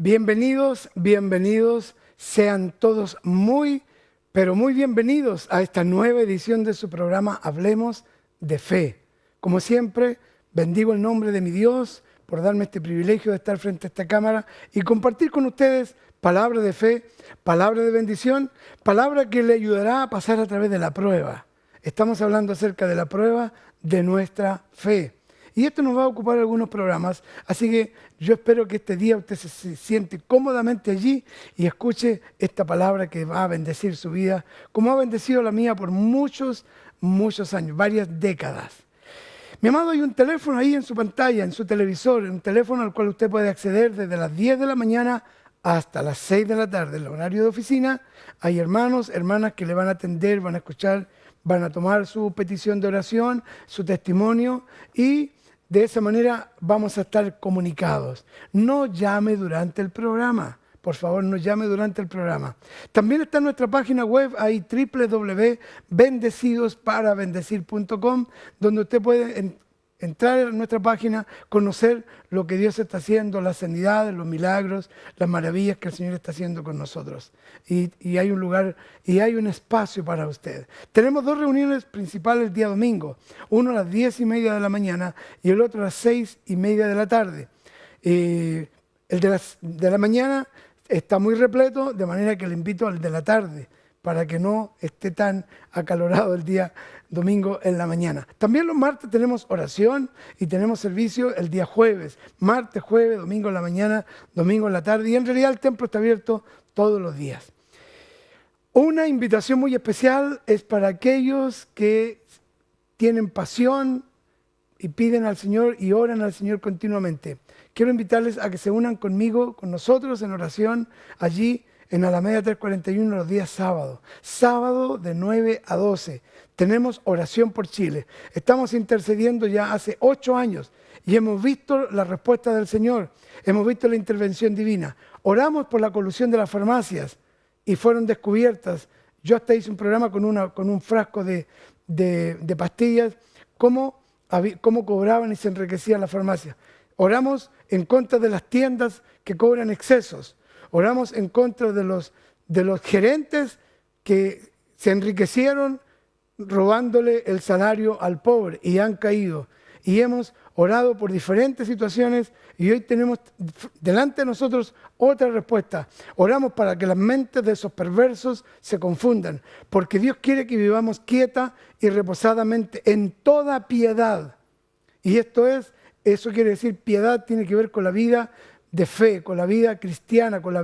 Bienvenidos, bienvenidos, sean todos muy, pero muy bienvenidos a esta nueva edición de su programa Hablemos de Fe. Como siempre, bendigo el nombre de mi Dios por darme este privilegio de estar frente a esta cámara y compartir con ustedes palabra de fe, palabra de bendición, palabra que le ayudará a pasar a través de la prueba. Estamos hablando acerca de la prueba de nuestra fe. Y esto nos va a ocupar algunos programas, así que yo espero que este día usted se siente cómodamente allí y escuche esta palabra que va a bendecir su vida, como ha bendecido la mía por muchos años, varias décadas. Mi amado, hay un teléfono ahí en su pantalla, en su televisor, un teléfono al cual usted puede acceder desde las 10 de la mañana hasta las 6 de la tarde, el horario de oficina. Hay hermanos, hermanas que le van a atender, van a escuchar, van a tomar su petición de oración, su testimonio y de esa manera vamos a estar comunicados. No llame durante el programa. Por favor, no llame durante el programa. También está en nuestra página web, ahí www.bendecidosparaBendecir.com, donde usted puede entrar a nuestra página, conocer lo que Dios está haciendo, las sanidades, los milagros, las maravillas que el Señor está haciendo con nosotros. Y hay un lugar y hay un espacio para usted. Tenemos dos reuniones principales el día domingo, uno a las 10:30 de la mañana y el otro a las 6:30 de la tarde. El de la mañana está muy repleto, de manera que le invito al de la tarde, para que no esté tan acalorado el día domingo en la mañana. También los martes tenemos oración y tenemos servicio el día jueves. Martes, jueves, domingo en la mañana, domingo en la tarde. Y en realidad el templo está abierto todos los días. Una invitación muy especial es para aquellos que tienen pasión y piden al Señor y oran al Señor continuamente. Quiero invitarles a que se unan conmigo, con nosotros en oración allí en Alameda 341 los días sábados. Sábado de 9 a 12. Tenemos oración por Chile. Estamos intercediendo ya hace 8 años y hemos visto la respuesta del Señor. Hemos visto la intervención divina. Oramos por la colusión de las farmacias y fueron descubiertas. Yo hasta hice un programa con un frasco de pastillas, cómo cobraban y se enriquecían las farmacias. Oramos en contra de las tiendas que cobran excesos. Oramos en contra de los gerentes que se enriquecieron robándole el salario al pobre y han caído. Y hemos orado por diferentes situaciones y hoy tenemos delante de nosotros otra respuesta. Oramos para que las mentes de esos perversos se confundan, porque Dios quiere que vivamos quieta y reposadamente en toda piedad. Y eso quiere decir piedad, tiene que ver con la vida de fe, con la vida cristiana, con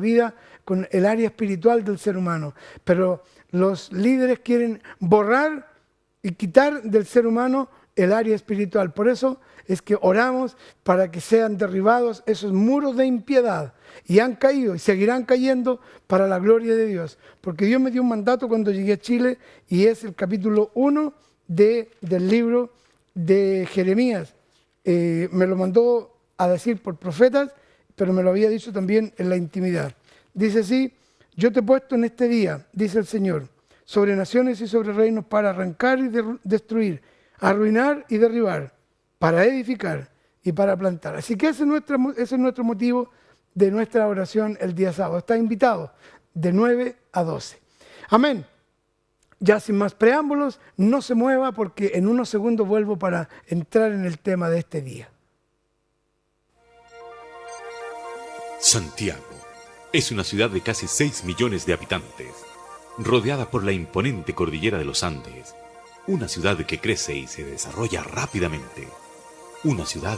el área espiritual del ser humano. Pero los líderes quieren borrar y quitar del ser humano el área espiritual. Por eso es que oramos para que sean derribados esos muros de impiedad. Y han caído y seguirán cayendo para la gloria de Dios. Porque Dios me dio un mandato cuando llegué a Chile y es el capítulo 1 del libro de Jeremías. Me lo mandó a decir por profetas, pero me lo había dicho también en la intimidad. Dice así: yo te he puesto en este día, dice el Señor, sobre naciones y sobre reinos para arrancar y destruir, arruinar y derribar, para edificar y para plantar. Así que ese es nuestro motivo de nuestra oración el día sábado. Está invitado de 9 a 12. Amén. Ya sin más preámbulos, no se mueva porque en unos segundos vuelvo para entrar en el tema de este día. Santiago es una ciudad de casi 6 millones de habitantes, rodeada por la imponente cordillera de los Andes, una ciudad que crece y se desarrolla rápidamente, una ciudad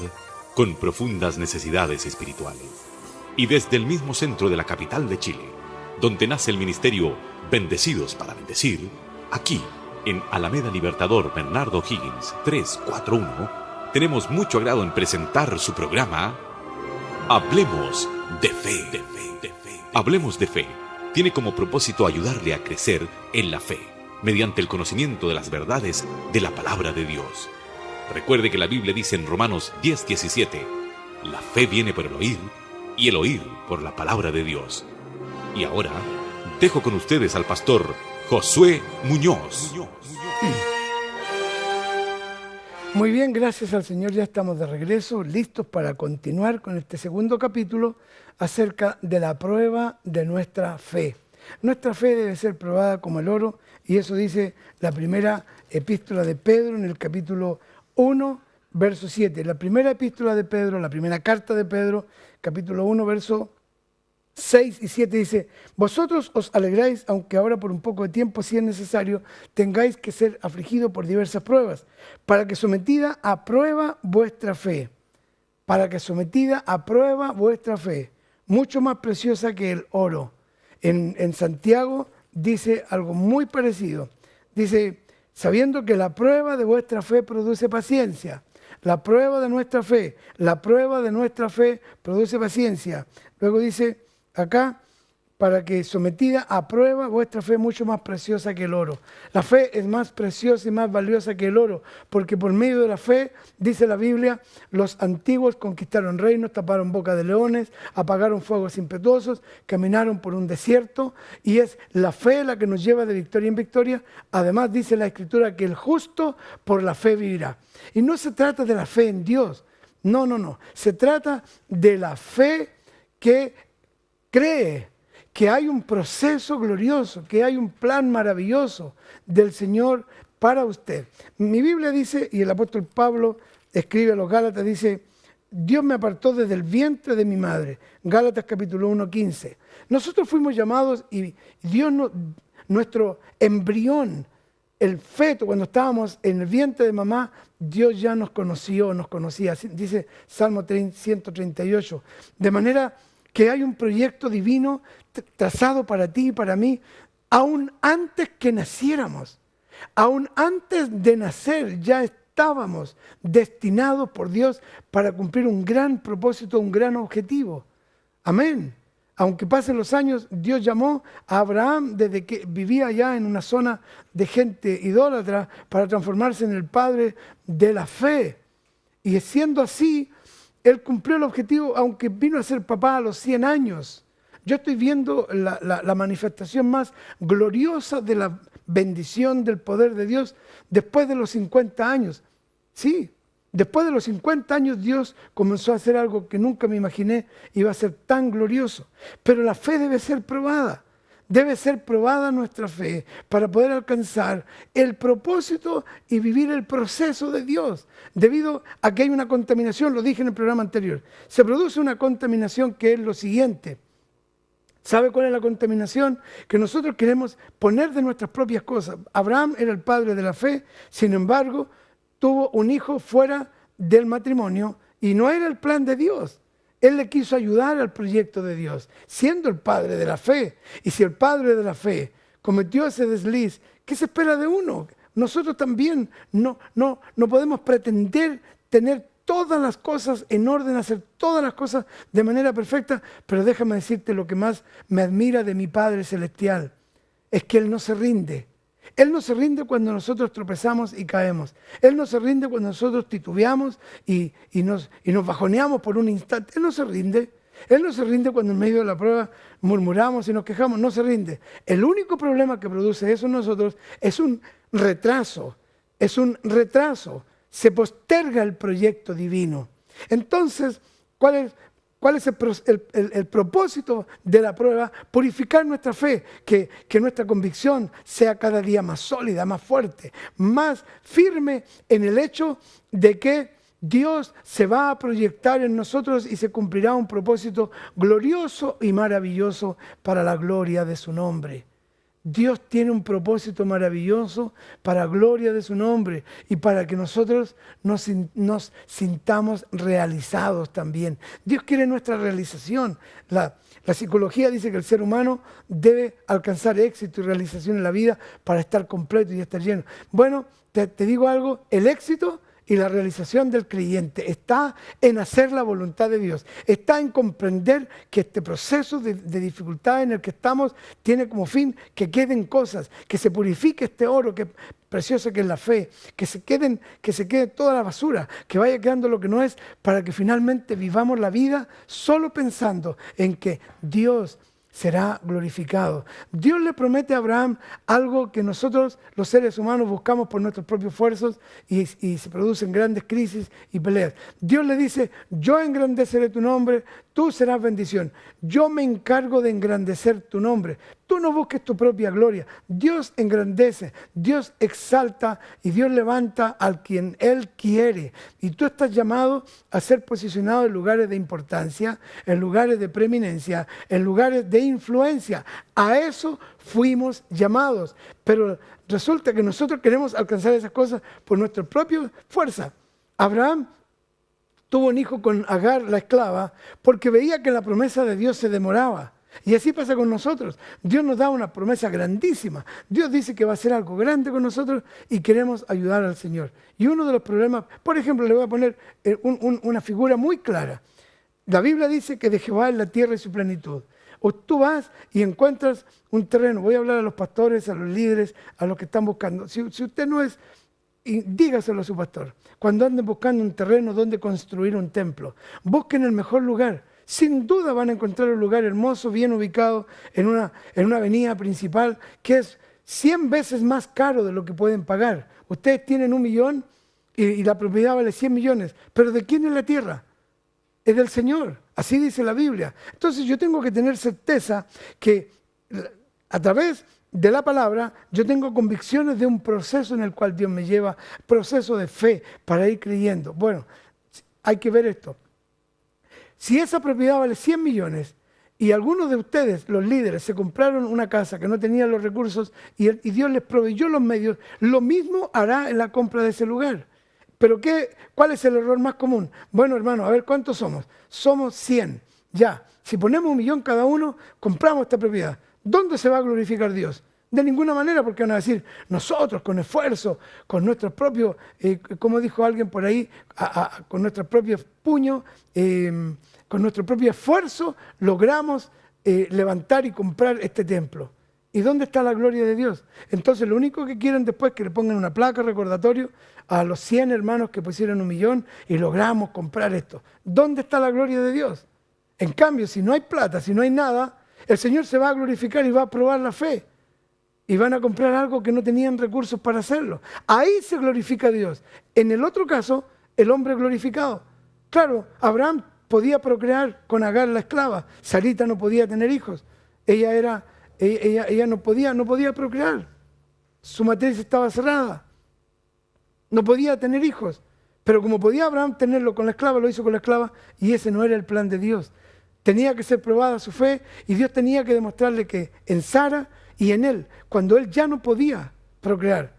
con profundas necesidades espirituales. Y desde el mismo centro de la capital de Chile, donde nace el ministerio Bendecidos para Bendecir, aquí, en Alameda Libertador Bernardo Higgins 341, tenemos mucho agrado en presentar su programa Hablemos de Fe. Hablemos de Fe tiene como propósito ayudarle a crecer en la fe, mediante el conocimiento de las verdades de la palabra de Dios. Recuerde que la Biblia dice en Romanos 10:17, la fe viene por el oír, y el oír por la palabra de Dios. Y ahora, dejo con ustedes al pastor Josué Muñoz. Muy bien, gracias al Señor ya estamos de regreso, listos para continuar con este segundo capítulo acerca de la prueba de nuestra fe. Nuestra fe debe ser probada como el oro, y eso dice la primera epístola de Pedro en el capítulo 1, verso 7. La primera epístola de Pedro, la primera carta de Pedro, capítulo 1, verso 6 y 7 dice: vosotros os alegráis, aunque ahora por un poco de tiempo, si es necesario, tengáis que ser afligidos por diversas pruebas, para que sometida a prueba vuestra fe, mucho más preciosa que el oro. En Santiago dice algo muy parecido. Dice: sabiendo que la prueba de vuestra fe produce paciencia. La prueba de nuestra fe produce paciencia. Luego dice acá: para que sometida a prueba vuestra fe mucho más preciosa que el oro. La fe es más preciosa y más valiosa que el oro, porque por medio de la fe, dice la Biblia, los antiguos conquistaron reinos, taparon boca de leones, apagaron fuegos impetuosos, caminaron por un desierto, y es la fe la que nos lleva de victoria en victoria. Además dice la Escritura que el justo por la fe vivirá. Y no se trata de la fe en Dios, no, se trata de la fe que cree que hay un proceso glorioso, que hay un plan maravilloso del Señor para usted. Mi Biblia dice, y el apóstol Pablo escribe a los Gálatas, dice: Dios me apartó desde el vientre de mi madre. Gálatas capítulo 1, 15. Nosotros fuimos llamados, y Dios, nuestro embrión, el feto, cuando estábamos en el vientre de mamá, Dios ya nos conocía. Dice Salmo 138. De manera que hay un proyecto divino trazado para ti y para mí, aún antes que naciéramos. Aún antes de nacer ya estábamos destinados por Dios para cumplir un gran propósito, un gran objetivo. Amén. Aunque pasen los años, Dios llamó a Abraham desde que vivía allá en una zona de gente idólatra para transformarse en el padre de la fe. Y siendo así, él cumplió el objetivo, aunque vino a ser papá a los 100 años. Yo estoy viendo la manifestación más gloriosa de la bendición del poder de Dios después de los 50 años. Sí, después de los 50 años Dios comenzó a hacer algo que nunca me imaginé iba a ser tan glorioso. Pero la fe debe ser probada. Debe ser probada nuestra fe para poder alcanzar el propósito y vivir el proceso de Dios. Debido a que hay una contaminación, lo dije en el programa anterior, se produce una contaminación que es lo siguiente. ¿Sabe cuál es la contaminación? Que nosotros queremos poner de nuestras propias cosas. Abraham era el padre de la fe, sin embargo, tuvo un hijo fuera del matrimonio y no era el plan de Dios. Él le quiso ayudar al proyecto de Dios, siendo el padre de la fe. Y si el padre de la fe cometió ese desliz, ¿qué se espera de uno? Nosotros también no podemos pretender tener todas las cosas en orden, hacer todas las cosas de manera perfecta, pero déjame decirte lo que más me admira de mi Padre Celestial, es que Él no se rinde. Él no se rinde cuando nosotros tropezamos y caemos. Él no se rinde cuando nosotros titubeamos y nos bajoneamos por un instante. Él no se rinde. Él no se rinde cuando en medio de la prueba murmuramos y nos quejamos. No se rinde. El único problema que produce eso en nosotros es un retraso. Se posterga el proyecto divino. Entonces, ¿cuál es el propósito de la prueba? Purificar nuestra fe, que nuestra convicción sea cada día más sólida, más fuerte, más firme en el hecho de que Dios se va a proyectar en nosotros y se cumplirá un propósito glorioso y maravilloso para la gloria de su nombre. Dios tiene un propósito maravilloso para gloria de su nombre y para que nosotros nos sintamos realizados también. Dios quiere nuestra realización. La psicología dice que el ser humano debe alcanzar éxito y realización en la vida para estar completo y estar lleno. Bueno, te digo algo, el éxito y la realización del creyente está en hacer la voluntad de Dios, está en comprender que este proceso de dificultad en el que estamos tiene como fin que queden cosas, que se purifique este oro que precioso que es la fe, que se quede toda la basura, que vaya quedando lo que no es, para que finalmente vivamos la vida solo pensando en que Dios será glorificado. Dios le promete a Abraham algo que nosotros los seres humanos buscamos por nuestros propios esfuerzos y se producen grandes crisis y peleas. Dios le dice, yo engrandeceré tu nombre, tú serás bendición. Yo me encargo de engrandecer tu nombre. Tú no busques tu propia gloria. Dios engrandece, Dios exalta y Dios levanta al quien Él quiere. Y tú estás llamado a ser posicionado en lugares de importancia, en lugares de preeminencia, en lugares de influencia. A eso fuimos llamados. Pero resulta que nosotros queremos alcanzar esas cosas por nuestra propia fuerza. Abraham tuvo un hijo con Agar, la esclava, porque veía que la promesa de Dios se demoraba. Y así pasa con nosotros. Dios nos da una promesa grandísima. Dios dice que va a hacer algo grande con nosotros y queremos ayudar al Señor. Y uno de los problemas, por ejemplo, le voy a poner una figura muy clara. La Biblia dice que de Jehová es la tierra y su plenitud. O tú vas y encuentras un terreno. Voy a hablar a los pastores, a los líderes, a los que están buscando. Si usted no es, dígaselo a su pastor. Cuando anden buscando un terreno donde construir un templo, busquen el mejor lugar. Sin duda van a encontrar un lugar hermoso, bien ubicado, en una avenida principal, que es 100 veces más caro de lo que pueden pagar. Ustedes tienen 1 millón y la propiedad vale 100 millones. ¿Pero de quién es la tierra? Es del Señor. Así dice la Biblia. Entonces yo tengo que tener certeza que a través de la palabra yo tengo convicciones de un proceso en el cual Dios me lleva, proceso de fe para ir creyendo. Bueno, hay que ver esto. Si esa propiedad vale 100 millones y algunos de ustedes, los líderes, se compraron una casa que no tenía los recursos y Dios les proveyó los medios, lo mismo hará en la compra de ese lugar. ¿Pero cuál es el error más común? Bueno, hermano, a ver, ¿cuántos somos? Somos 100. Ya, si ponemos 1 millón cada uno, compramos esta propiedad. ¿Dónde se va a glorificar Dios? De ninguna manera, porque van a decir, nosotros con esfuerzo, con nuestros propios, como dijo alguien por ahí, con nuestros propios puños, con nuestro propio esfuerzo, logramos levantar y comprar este templo. ¿Y dónde está la gloria de Dios? Entonces lo único que quieren después es que le pongan una placa recordatorio a los 100 hermanos que pusieron 1 millón y logramos comprar esto. ¿Dónde está la gloria de Dios? En cambio, si no hay plata, si no hay nada, el Señor se va a glorificar y va a probar la fe. Y van a comprar algo que no tenían recursos para hacerlo. Ahí se glorifica a Dios. En el otro caso, el hombre glorificado. Claro, Abraham podía procrear con Agar la esclava. Sarita no podía tener hijos. Ella no podía procrear. Su matriz estaba cerrada. No podía tener hijos. Pero como podía Abraham tenerlo con la esclava, lo hizo con la esclava y ese no era el plan de Dios. Tenía que ser probada su fe y Dios tenía que demostrarle que en Sara y en él, cuando él ya no podía procrear,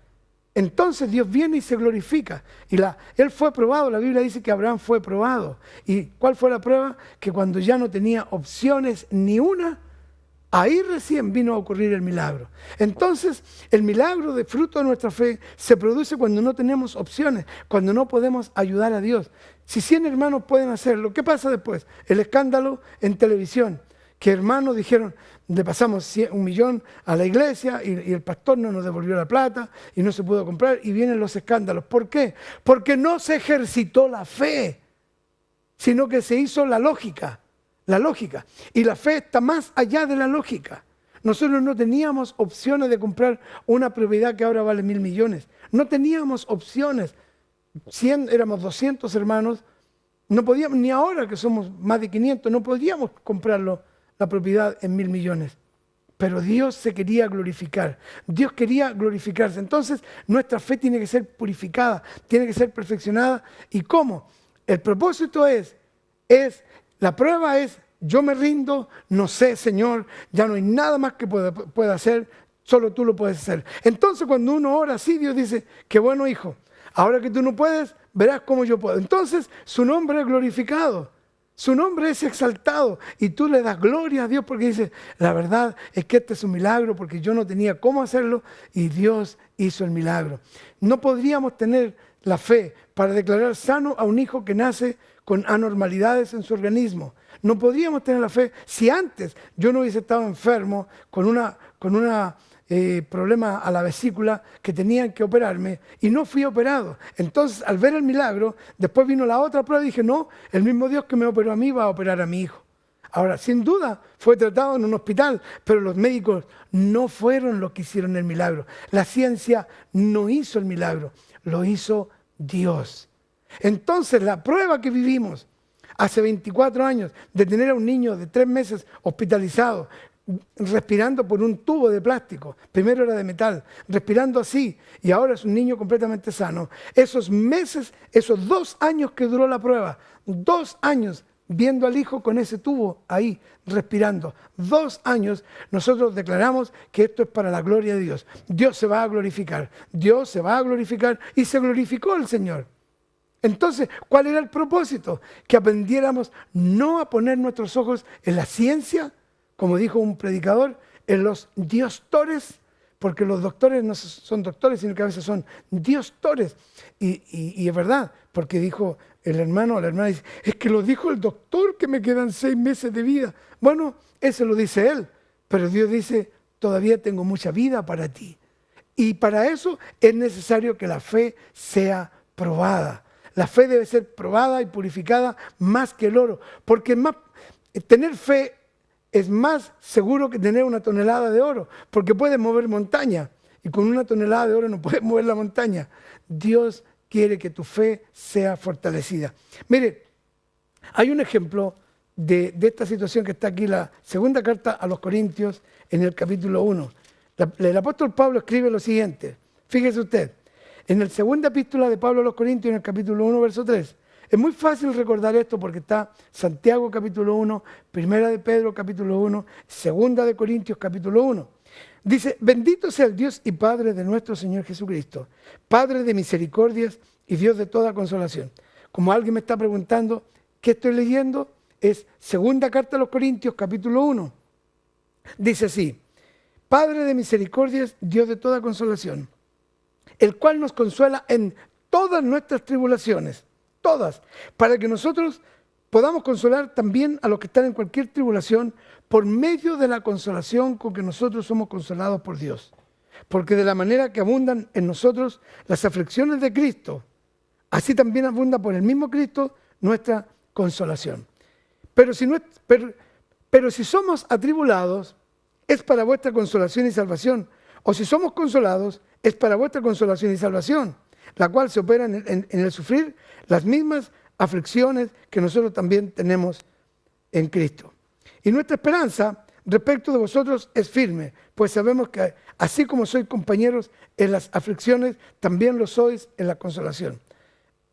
entonces Dios viene y se glorifica. Y él fue probado, la Biblia dice que Abraham fue probado. ¿Y cuál fue la prueba? Que cuando ya no tenía opciones ni una, ahí recién vino a ocurrir el milagro. Entonces, el milagro de fruto de nuestra fe se produce cuando no tenemos opciones, cuando no podemos ayudar a Dios. Si 100 hermanos pueden hacerlo, ¿qué pasa después? El escándalo en televisión, que hermanos dijeron, le pasamos 1 millón a la iglesia y el pastor no nos devolvió la plata y no se pudo comprar y vienen los escándalos. ¿Por qué? Porque no se ejercitó la fe, sino que se hizo la lógica. La lógica. Y la fe está más allá de la lógica. Nosotros no teníamos opciones de comprar una propiedad que ahora vale 1.000 millones. No teníamos opciones. 100, éramos 200 hermanos. No podíamos, ni ahora que somos más de 500, no podíamos comprarlo, la propiedad en 1.000 millones. Pero Dios se quería glorificar. Dios quería glorificarse. Entonces, nuestra fe tiene que ser purificada, tiene que ser perfeccionada. ¿Y cómo? El propósito la prueba es, yo me rindo, no sé, Señor, ya no hay nada más que pueda hacer, solo tú lo puedes hacer. Entonces cuando uno ora así, Dios dice, qué bueno hijo, ahora que tú no puedes, verás cómo yo puedo. Entonces su nombre es glorificado, su nombre es exaltado y tú le das gloria a Dios porque dices, la verdad es que este es un milagro porque yo no tenía cómo hacerlo y Dios hizo el milagro. No podríamos tener la fe para declarar sano a un hijo que nace con anormalidades en su organismo. No podríamos tener la fe si antes yo no hubiese estado enfermo con un problema a la vesícula que tenían que operarme y no fui operado. Entonces, al ver el milagro, después vino la otra prueba y dije, no, el mismo Dios que me operó a mí va a operar a mi hijo. Ahora, sin duda, fue tratado en un hospital, pero los médicos no fueron los que hicieron el milagro. La ciencia no hizo el milagro, lo hizo Dios. Entonces, la prueba que vivimos hace 24 años de tener a un niño de 3 meses hospitalizado, respirando por un tubo de plástico, primero era de metal, respirando así, y ahora es un niño completamente sano. Esos meses, esos 2 años que duró la prueba, 2 años viendo al hijo con ese tubo ahí, respirando, 2 años, nosotros declaramos que esto es para la gloria de Dios. Dios se va a glorificar, Dios se va a glorificar, y se glorificó el Señor. Entonces, ¿cuál era el propósito? Que aprendiéramos no a poner nuestros ojos en la ciencia, como dijo un predicador, en los diostores, porque los doctores no son doctores, sino que a veces son diostores. Y es verdad, porque dijo el hermano o la hermana, dice, es que lo dijo el doctor que me quedan 6 meses de vida. Bueno, eso lo dice él, pero Dios dice, todavía tengo mucha vida para ti. Y para eso es necesario que la fe sea probada. La fe debe ser probada y purificada más que el oro, porque tener fe es más seguro que tener una tonelada de oro, porque puedes mover montaña, y con una tonelada de oro no puedes mover la montaña. Dios quiere que tu fe sea fortalecida. Mire, hay un ejemplo de esta situación que está aquí, la segunda carta a los Corintios, en el capítulo 1. El apóstol Pablo escribe lo siguiente, fíjese usted, en la segunda epístola de Pablo a los Corintios, en el capítulo 1, verso 3. Es muy fácil recordar esto porque está Santiago capítulo 1, Primera de Pedro capítulo 1, Segunda de Corintios capítulo 1. Dice, bendito sea el Dios y Padre de nuestro Señor Jesucristo, Padre de misericordias y Dios de toda consolación. Como alguien me está preguntando, ¿qué estoy leyendo? Es segunda carta a los Corintios capítulo 1. Dice así, Padre de misericordias, Dios de toda consolación, el cual nos consuela en todas nuestras tribulaciones, todas, para que nosotros podamos consolar también a los que están en cualquier tribulación por medio de la consolación con que nosotros somos consolados por Dios. Porque de la manera que abundan en nosotros las aflicciones de Cristo, así también abunda por el mismo Cristo nuestra consolación. Pero si somos atribulados, es para vuestra consolación y salvación. O si somos consolados, es para vuestra consolación y salvación, la cual se opera en el sufrir las mismas aflicciones que nosotros también tenemos en Cristo. Y nuestra esperanza respecto de vosotros es firme, pues sabemos que así como sois compañeros en las aflicciones, también lo sois en la consolación.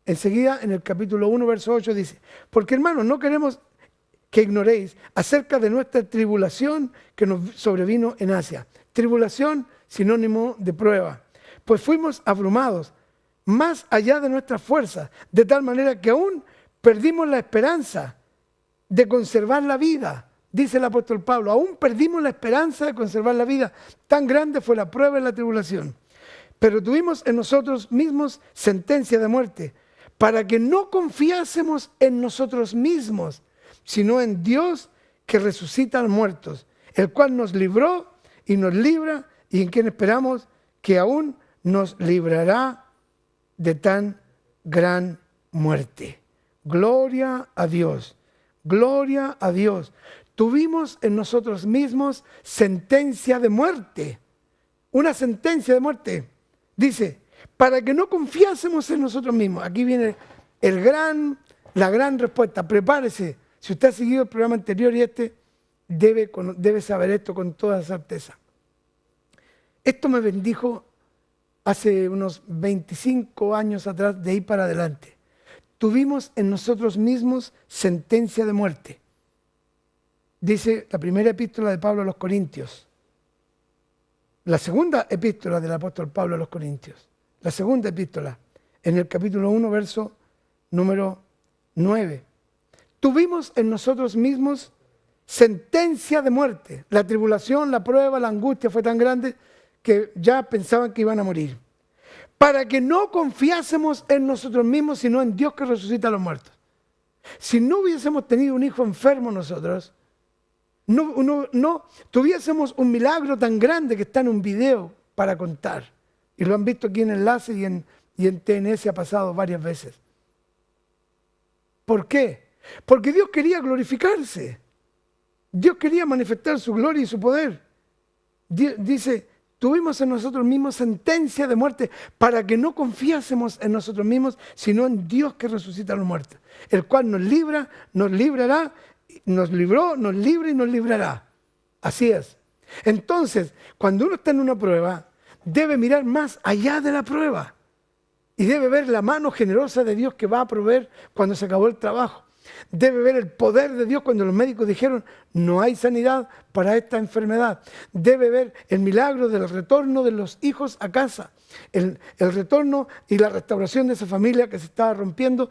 Enseguida, en el capítulo 1, verso 8 dice, porque hermanos, no queremos que ignoréis acerca de nuestra tribulación que nos sobrevino en Asia. Tribulación, sinónimo de prueba. Pues fuimos abrumados más allá de nuestras fuerzas, de tal manera que aún perdimos la esperanza de conservar la vida. Dice el apóstol Pablo, aún perdimos la esperanza de conservar la vida. Tan grande fue la prueba y la tribulación. Pero tuvimos en nosotros mismos sentencia de muerte, para que no confiásemos en nosotros mismos, sino en Dios que resucita a los muertos, el cual nos libró y nos libra, y en quien esperamos que aún nos librará de tan gran muerte. Gloria a Dios, gloria a Dios. Tuvimos en nosotros mismos sentencia de muerte, una sentencia de muerte. Dice, para que no confiásemos en nosotros mismos. Aquí viene la gran respuesta. Prepárese. Si usted ha seguido el programa anterior y debe saber esto con toda certeza. Esto me bendijo hace unos 25 años atrás, de ahí para adelante. Tuvimos en nosotros mismos sentencia de muerte. Dice la primera epístola de Pablo a los Corintios. La segunda epístola del apóstol Pablo a los Corintios. La segunda epístola, en el capítulo 1, verso número 9. Tuvimos en nosotros mismos sentencia de muerte. La tribulación, la prueba, la angustia fue tan grande que ya pensaban que iban a morir. Para que no confiásemos en nosotros mismos, sino en Dios que resucita a los muertos. Si no hubiésemos tenido un hijo enfermo nosotros, no tuviésemos un milagro tan grande que está en un video para contar. Y lo han visto aquí en Enlace y en TNS ha pasado varias veces. ¿Por qué? Porque Dios quería glorificarse. Dios quería manifestar su gloria y su poder. Dice, tuvimos en nosotros mismos sentencia de muerte para que no confiásemos en nosotros mismos, sino en Dios que resucita a los muertos, el cual nos libra, nos librará, nos libró, nos libra y nos librará. Así es. Entonces, cuando uno está en una prueba, debe mirar más allá de la prueba y debe ver la mano generosa de Dios que va a proveer cuando se acabó el trabajo. Debe ver el poder de Dios cuando los médicos dijeron no hay sanidad para esta enfermedad. Debe ver el milagro del retorno de los hijos a casa, el retorno y la restauración de esa familia que se estaba rompiendo,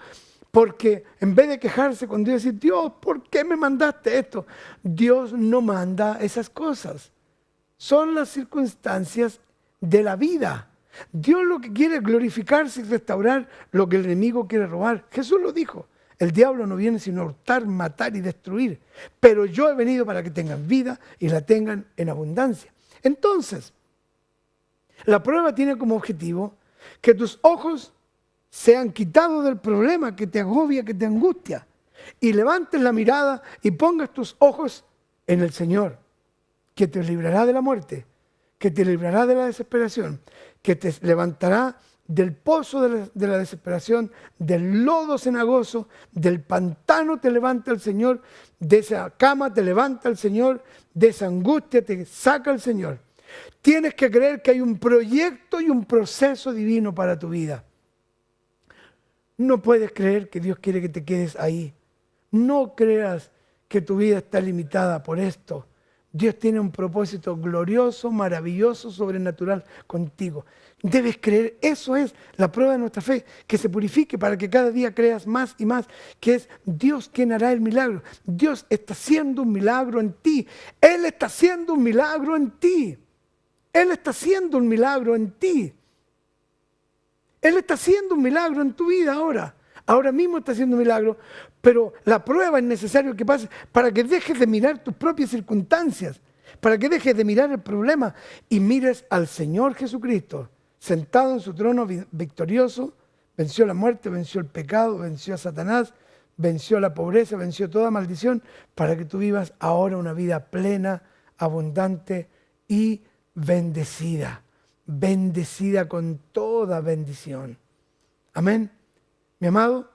porque en vez de quejarse con Dios y decir, Dios, ¿por qué me mandaste esto? Dios no manda esas cosas. Son las circunstancias de la vida. Dios lo que quiere es glorificarse y restaurar lo que el enemigo quiere robar. Jesús lo dijo. El diablo no viene sino a hurtar, matar y destruir. Pero yo he venido para que tengan vida y la tengan en abundancia. Entonces, la prueba tiene como objetivo que tus ojos sean quitados del problema que te agobia, que te angustia. Y levantes la mirada y pongas tus ojos en el Señor, que te librará de la muerte, que te librará de la desesperación, que te levantará del pozo de la desesperación, del lodo cenagoso, del pantano te levanta el Señor, de esa cama te levanta el Señor, de esa angustia te saca el Señor. Tienes que creer que hay un proyecto y un proceso divino para tu vida. No puedes creer que Dios quiere que te quedes ahí. No creas que tu vida está limitada por esto. Dios tiene un propósito glorioso, maravilloso, sobrenatural contigo. Debes creer, eso es la prueba de nuestra fe, que se purifique para que cada día creas más y más, que es Dios quien hará el milagro. Dios está haciendo un milagro en ti. Él está haciendo un milagro en ti. Él está haciendo un milagro en ti. Él está haciendo un milagro en tu vida ahora. Ahora mismo está haciendo un milagro, pero la prueba es necesario que pase para que dejes de mirar tus propias circunstancias, para que dejes de mirar el problema y mires al Señor Jesucristo, sentado en su trono victorioso, venció la muerte, venció el pecado, venció a Satanás, venció la pobreza, venció toda maldición, para que tú vivas ahora una vida plena, abundante y bendecida. Bendecida con toda bendición. Amén. Mi amado,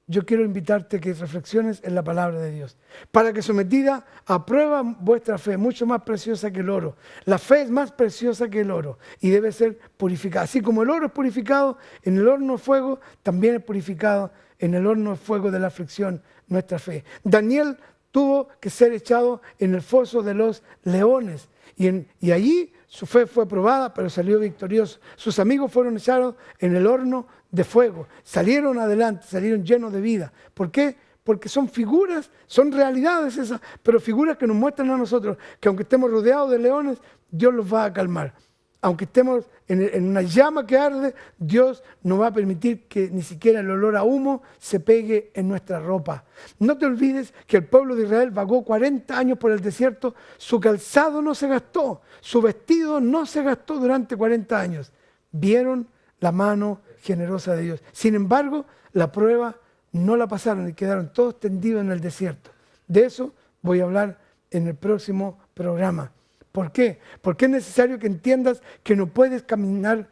yo quiero invitarte a que reflexiones en la palabra de Dios, para que sometida a prueba vuestra fe, mucho más preciosa que el oro. La fe es más preciosa que el oro y debe ser purificada. Así como el oro es purificado en el horno de fuego, también es purificado en el horno de fuego de la aflicción nuestra fe. Daniel tuvo que ser echado en el foso de los leones y allí su fe fue probada, pero salió victorioso. Sus amigos fueron echados en el horno de fuego. Salieron adelante, salieron llenos de vida. ¿Por qué? Porque son figuras, son realidades esas, pero figuras que nos muestran a nosotros que aunque estemos rodeados de leones, Dios los va a calmar. Aunque estemos en una llama que arde, Dios no va a permitir que ni siquiera el olor a humo se pegue en nuestra ropa. No te olvides que el pueblo de Israel vagó 40 años por el desierto, su calzado no se gastó, su vestido no se gastó durante 40 años. Vieron la mano generosa de Dios. Sin embargo, la prueba no la pasaron y quedaron todos tendidos en el desierto. De eso voy a hablar en el próximo programa. ¿Por qué? Porque es necesario que entiendas que no puedes caminar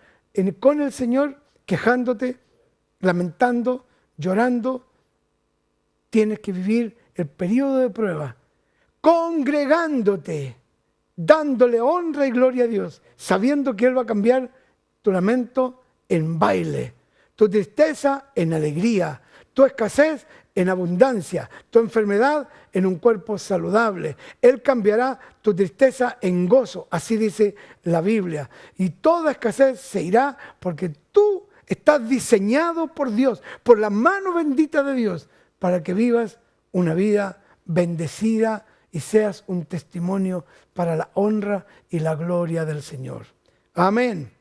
con el Señor quejándote, lamentando, llorando. Tienes que vivir el periodo de prueba congregándote, dándole honra y gloria a Dios, sabiendo que Él va a cambiar tu lamento en baile, tu tristeza en alegría, tu escasez en abundancia, tu enfermedad en un cuerpo saludable. Él cambiará tu tristeza en gozo, así dice la Biblia. Y toda escasez se irá porque tú estás diseñado por Dios, por la mano bendita de Dios, para que vivas una vida bendecida y seas un testimonio para la honra y la gloria del Señor. Amén.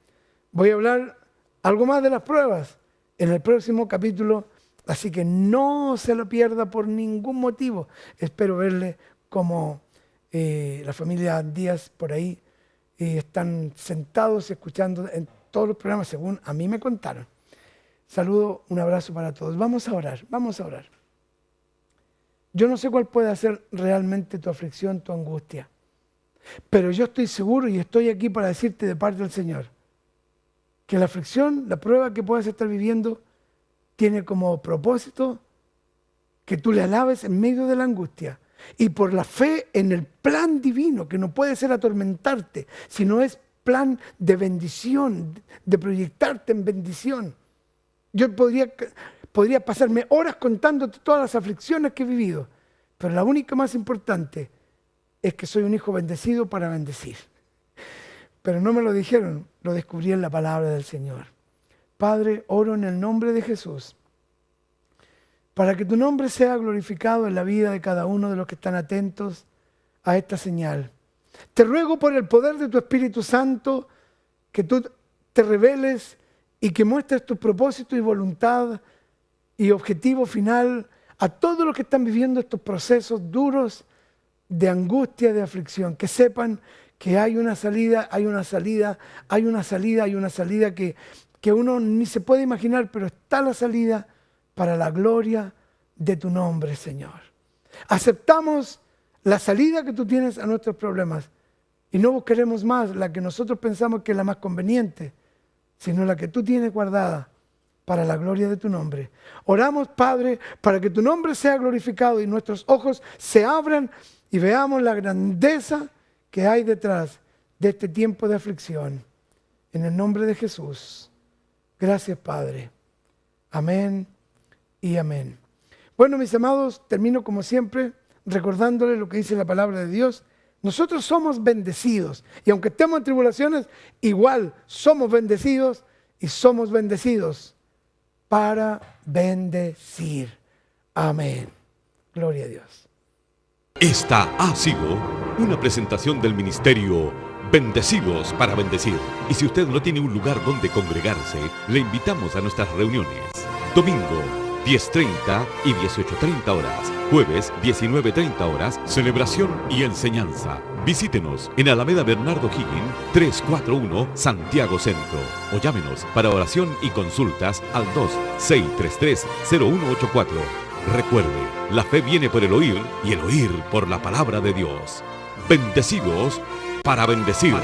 Voy a hablar algo más de las pruebas en el próximo capítulo. Así que no se lo pierda por ningún motivo. Espero verle como la familia Díaz por ahí están sentados escuchando en todos los programas según a mí me contaron. Saludo, un abrazo para todos. Vamos a orar, vamos a orar. Yo no sé cuál puede ser realmente tu aflicción, tu angustia, pero yo estoy seguro y estoy aquí para decirte de parte del Señor que la aflicción, la prueba que puedas estar viviendo, tiene como propósito que tú le alabes en medio de la angustia. Y por la fe en el plan divino, que no puede ser atormentarte, sino es plan de bendición, de proyectarte en bendición. Yo podría pasarme horas contándote todas las aflicciones que he vivido, pero la única más importante es que soy un hijo bendecido para bendecir. Pero no me lo dijeron, lo descubrí en la palabra del Señor. Padre, oro en el nombre de Jesús, para que tu nombre sea glorificado en la vida de cada uno de los que están atentos a esta señal. Te ruego por el poder de tu Espíritu Santo que tú te reveles y que muestres tu propósito y voluntad y objetivo final a todos los que están viviendo estos procesos duros de angustia, de aflicción. Que sepan que hay una salida, hay una salida, hay una salida, hay una salida que uno ni se puede imaginar, pero está la salida para la gloria de tu nombre, Señor. Aceptamos la salida que tú tienes a nuestros problemas y no buscaremos más la que nosotros pensamos que es la más conveniente, sino la que tú tienes guardada para la gloria de tu nombre. Oramos, Padre, para que tu nombre sea glorificado y nuestros ojos se abran y veamos la grandeza que hay detrás de este tiempo de aflicción. En el nombre de Jesús. Gracias, Padre. Amén y amén. Bueno, mis amados, termino como siempre recordándoles lo que dice la palabra de Dios. Nosotros somos bendecidos y aunque estemos en tribulaciones, igual somos bendecidos y somos bendecidos para bendecir. Amén. Gloria a Dios. Esta ha sido una presentación del ministerio Bendecidos para Bendecir. Y si usted no tiene un lugar donde congregarse, le invitamos a nuestras reuniones. Domingo, 10:30 y 18:30 horas. Jueves, 19:30 horas, celebración y enseñanza. Visítenos en Alameda Bernardo Higgins, 341, Santiago Centro. O llámenos para oración y consultas al 2-633-0184. Recuerde, la fe viene por el oír y el oír por la palabra de Dios. Bendecidos para bendecir.